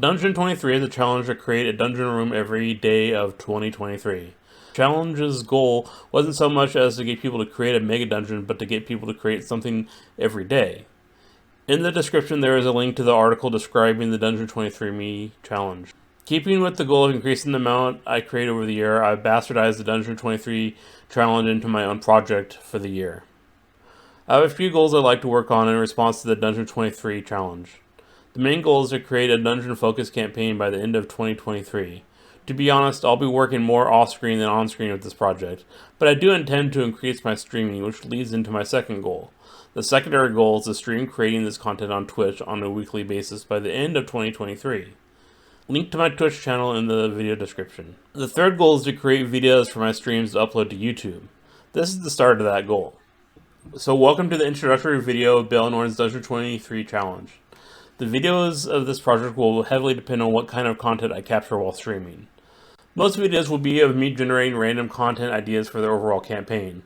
Dungeon23 is a challenge to create a dungeon room every day of 2023. Challenge's goal wasn't so much as to get people to create a mega dungeon, but to get people to create something every day. In the description there is a link to the article describing the Dungeon23 Me challenge. Keeping with the goal of increasing the amount I create over the year, I've bastardized the Dungeon23 challenge into my own project for the year. I have a few goals I'd like to work on in response to the Dungeon23 challenge. The main goal is to create a dungeon-focused campaign by the end of 2023. To be honest, I'll be working more off-screen than on-screen with this project, but I do intend to increase my streaming, which leads into my second goal. The secondary goal is to stream creating this content on Twitch on a weekly basis by the end of 2023. Link to my Twitch channel in the video description. The third goal is to create videos for my streams to upload to YouTube. This is the start of that goal. So welcome to the introductory video of Baelnorn's Dungeon23 challenge. The videos of this project will heavily depend on what kind of content I capture while streaming. Most videos will be of me generating random content ideas for the overall campaign.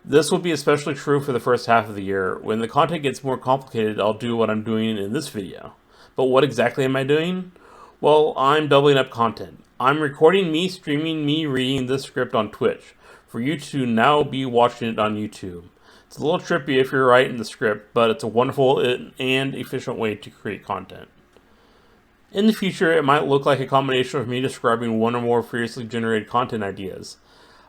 This will be especially true for the first half of the year. When the content gets more complicated, I'll do what I'm doing in this video. But what exactly am I doing? Well, I'm doubling up content. I'm recording me streaming me reading this script on Twitch, for you to now be watching it on YouTube. It's a little trippy if you're writing the script, but it's a wonderful and efficient way to create content. In the future, it might look like a combination of me describing one or more previously generated content ideas.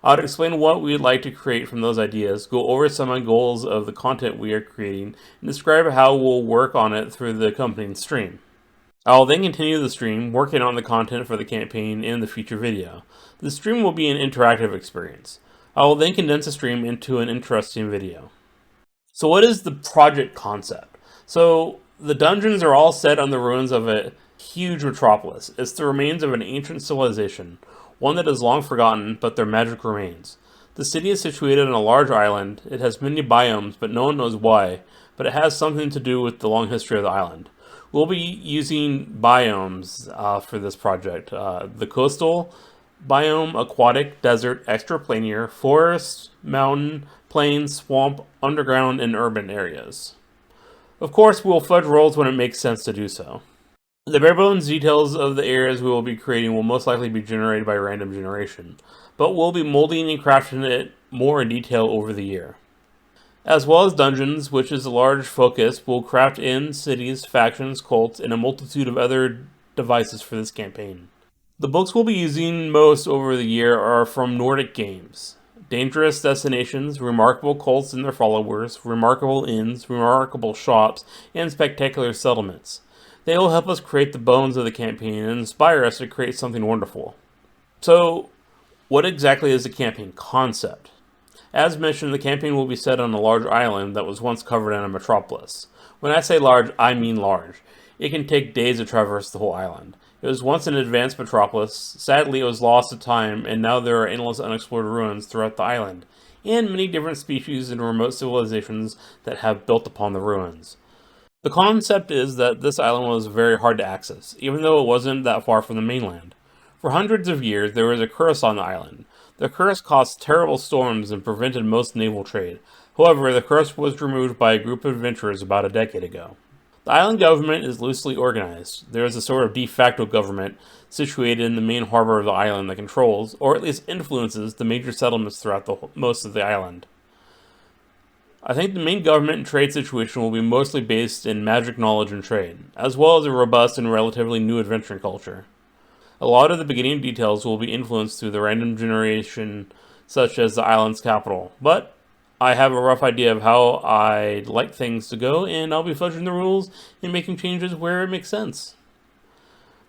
I would explain what we'd like to create from those ideas, go over some of the goals of the content we are creating, and describe how we'll work on it through the accompanying stream. I will then continue the stream, working on the content for the campaign in the future video. The stream will be an interactive experience. I will then condense the stream into an interesting video. So what is the project concept? So the dungeons are all set on the ruins of a huge metropolis. It's the remains of an ancient civilization, one that is long forgotten, but their magic remains. The city is situated on a large island. It has many biomes, but no one knows why, but it has something to do with the long history of the island. We'll be using biomes for this project. The coastal biome, aquatic, desert, extraplanar, forest, mountain, plains, swamp, underground, and urban areas. Of course, we'll fudge rolls when it makes sense to do so. The bare bones details of the areas we will be creating will most likely be generated by random generation, but we'll be molding and crafting it more in detail over the year. As well as dungeons, which is a large focus, we'll craft in cities, factions, cults, and a multitude of other devices for this campaign. The books we'll be using most over the year are from Nordic games. Dangerous Destinations, Remarkable Cults and Their Followers, Remarkable Inns, Remarkable Shops, and Spectacular Settlements. They will help us create the bones of the campaign and inspire us to create something wonderful. So, what exactly is the campaign concept? As mentioned, the campaign will be set on a large island that was once covered in a metropolis. When I say large, I mean large. It can take days to traverse the whole island. It was once an advanced metropolis. Sadly, it was lost to time, and now there are endless unexplored ruins throughout the island, and many different species and remote civilizations that have built upon the ruins. The concept is that this island was very hard to access, even though it wasn't that far from the mainland. For hundreds of years, there was a curse on the island. The curse caused terrible storms and prevented most naval trade. However, the curse was removed by a group of adventurers about a decade ago. The island government is loosely organized. There is a sort of de facto government situated in the main harbor of the island that controls, or at least influences, the major settlements throughout most of the island. I think the main government and trade situation will be mostly based in magic knowledge and trade, as well as a robust and relatively new adventuring culture. A lot of the beginning details will be influenced through the random generation, such as the island's capital, but I have a rough idea of how I'd like things to go, and I'll be fudging the rules and making changes where it makes sense.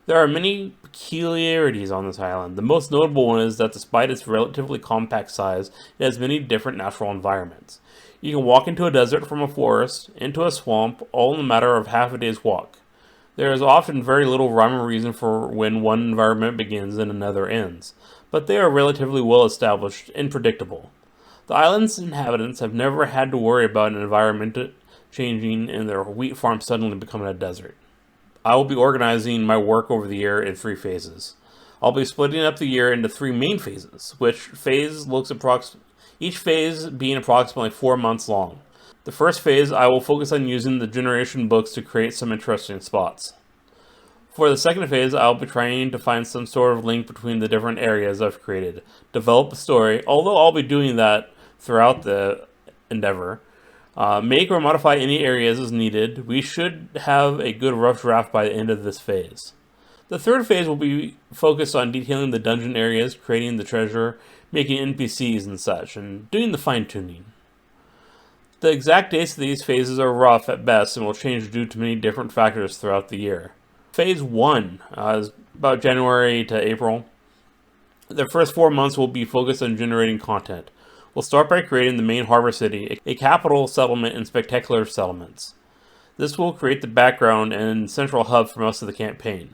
There are many peculiarities on this island. The most notable one is that despite its relatively compact size, it has many different natural environments. You can walk into a desert from a forest, into a swamp, all in a matter of half a day's walk. There is often very little rhyme or reason for when one environment begins and another ends, but they are relatively well established and predictable. The island's inhabitants have never had to worry about an environment changing and their wheat farm suddenly becoming a desert. I will be organizing my work over the year in 3 phases. I'll be splitting up the year into 3 main phases, each phase being approximately 4 months long. The first phase, I will focus on using the generation books to create some interesting spots. For the second phase, I'll be trying to find some sort of link between the different areas I've created, develop a story, although I'll be doing that throughout the endeavor. Make or modify any areas as needed. We should have a good rough draft by the end of this phase. The third phase will be focused on detailing the dungeon areas, creating the treasure, making NPCs and such, and doing the fine-tuning. The exact dates of these phases are rough at best and will change due to many different factors throughout the year. Phase 1 is about January to April. The first 4 months will be focused on generating content. We'll start by creating the main harbor city, a capital settlement and spectacular settlements. This will create the background and central hub for most of the campaign.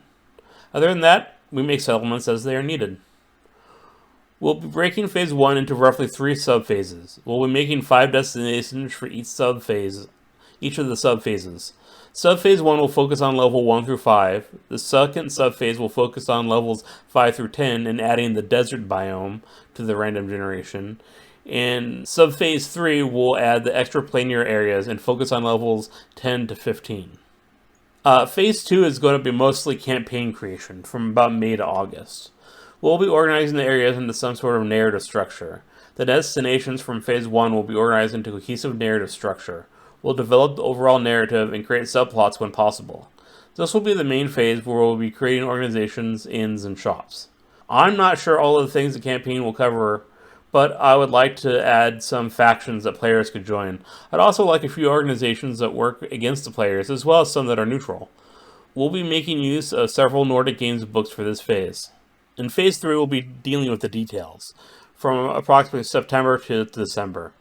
Other than that, we make settlements as they are needed. We'll be breaking Phase 1 into roughly 3 sub-phases. We'll be making 5 destinations for each of the sub-phases. Sub-phase 1 will focus on level 1 through 5. The second sub-phase will focus on levels 5 through 10 and adding the desert biome to the random generation. And sub-phase 3 will add the extra planar areas and focus on levels 10 to 15. Phase 2 is going to be mostly campaign creation from about May to August. We'll be organizing the areas into some sort of narrative structure. The destinations from Phase 1 will be organized into a cohesive narrative structure. We'll develop the overall narrative and create subplots when possible. This will be the main phase where we'll be creating organizations, inns, and shops. I'm not sure all of the things the campaign will cover, but I would like to add some factions that players could join. I'd also like a few organizations that work against the players, as well as some that are neutral. We'll be making use of several Nordic Games books for this phase. In Phase 3, we'll be dealing with the details, from approximately September to December.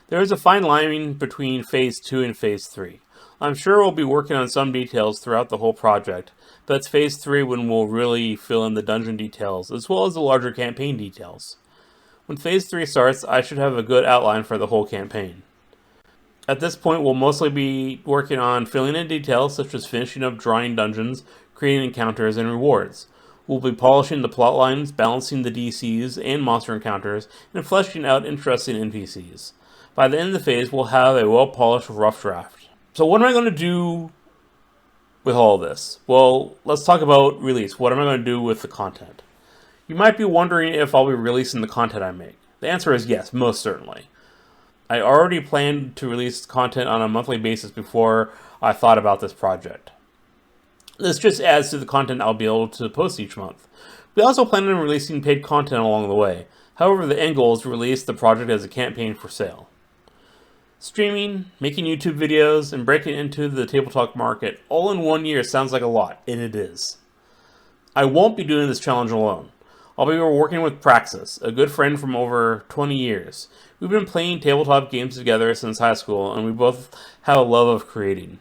There is a fine line between Phase 2 and Phase 3. I'm sure we'll be working on some details throughout the whole project, but it's Phase 3 when we'll really fill in the dungeon details, as well as the larger campaign details. When Phase 3 starts, I should have a good outline for the whole campaign. At this point, we'll mostly be working on filling in details, such as finishing up drawing dungeons, creating encounters, and rewards. We'll be polishing the plot lines, balancing the DCs and monster encounters, and fleshing out interesting NPCs. By the end of the phase, we'll have a well-polished rough draft. So what am I going to do with all this? Well, let's talk about release. What am I going to do with the content? You might be wondering if I'll be releasing the content I make. The answer is yes, most certainly. I already planned to release content on a monthly basis before I thought about this project. This just adds to the content I'll be able to post each month. We also plan on releasing paid content along the way. However, the end goal is to release the project as a campaign for sale. Streaming, making YouTube videos, and breaking into the tabletop market all in 1 year sounds like a lot, and it is. I won't be doing this challenge alone. I'll be working with Praxis, a good friend from over 20 years. We've been playing tabletop games together since high school, and we both have a love of creating.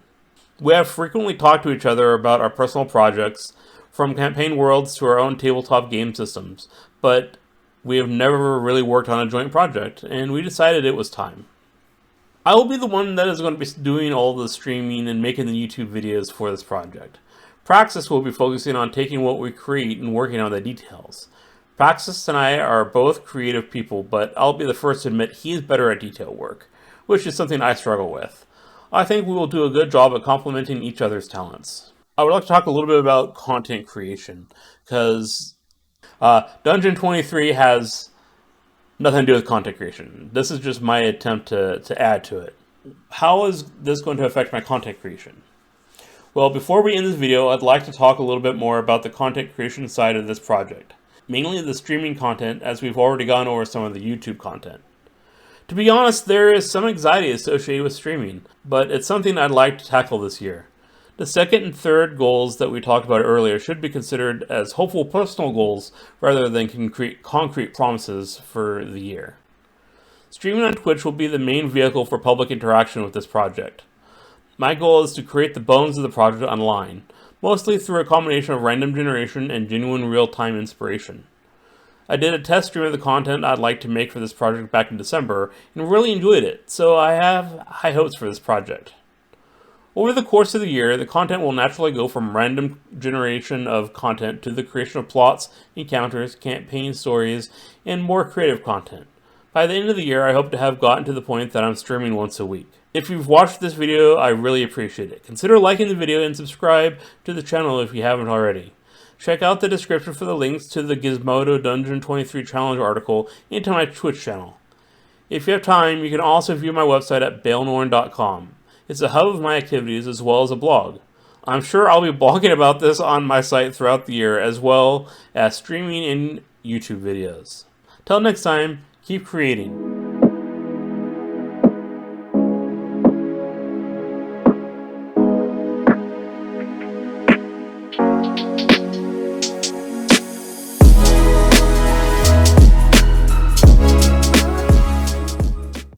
We have frequently talked to each other about our personal projects, from campaign worlds to our own tabletop game systems, but we have never really worked on a joint project, and we decided it was time. I will be the one that is going to be doing all the streaming and making the YouTube videos for this project. Praxis will be focusing on taking what we create and working on the details. Praxis and I are both creative people, but I'll be the first to admit he is better at detail work, which is something I struggle with. I think we will do a good job at complementing each other's talents. I would like to talk a little bit about content creation, because Dungeon23 has nothing to do with content creation. This is just my attempt to add to it. How is this going to affect my content creation? Well, before we end this video, I'd like to talk a little bit more about the content creation side of this project. Mainly the streaming content, as we've already gone over some of the YouTube content. To be honest, there is some anxiety associated with streaming, but it's something I'd like to tackle this year. The second and third goals that we talked about earlier should be considered as hopeful personal goals rather than concrete promises for the year. Streaming on Twitch will be the main vehicle for public interaction with this project. My goal is to create the bones of the project online, mostly through a combination of random generation and genuine real-time inspiration. I did a test stream of the content I'd like to make for this project back in December, and really enjoyed it, so I have high hopes for this project. Over the course of the year, the content will naturally go from random generation of content to the creation of plots, encounters, campaign stories, and more creative content. By the end of the year, I hope to have gotten to the point that I'm streaming once a week. If you've watched this video, I really appreciate it. Consider liking the video and subscribe to the channel if you haven't already. Check out the description for the links to the Gizmodo Dungeon23 challenge article and to my Twitch channel. If you have time, you can also view my website at balenorn.com. It's a hub of my activities as well as a blog. I'm sure I'll be blogging about this on my site throughout the year, as well as streaming in YouTube videos. Till next time, keep creating.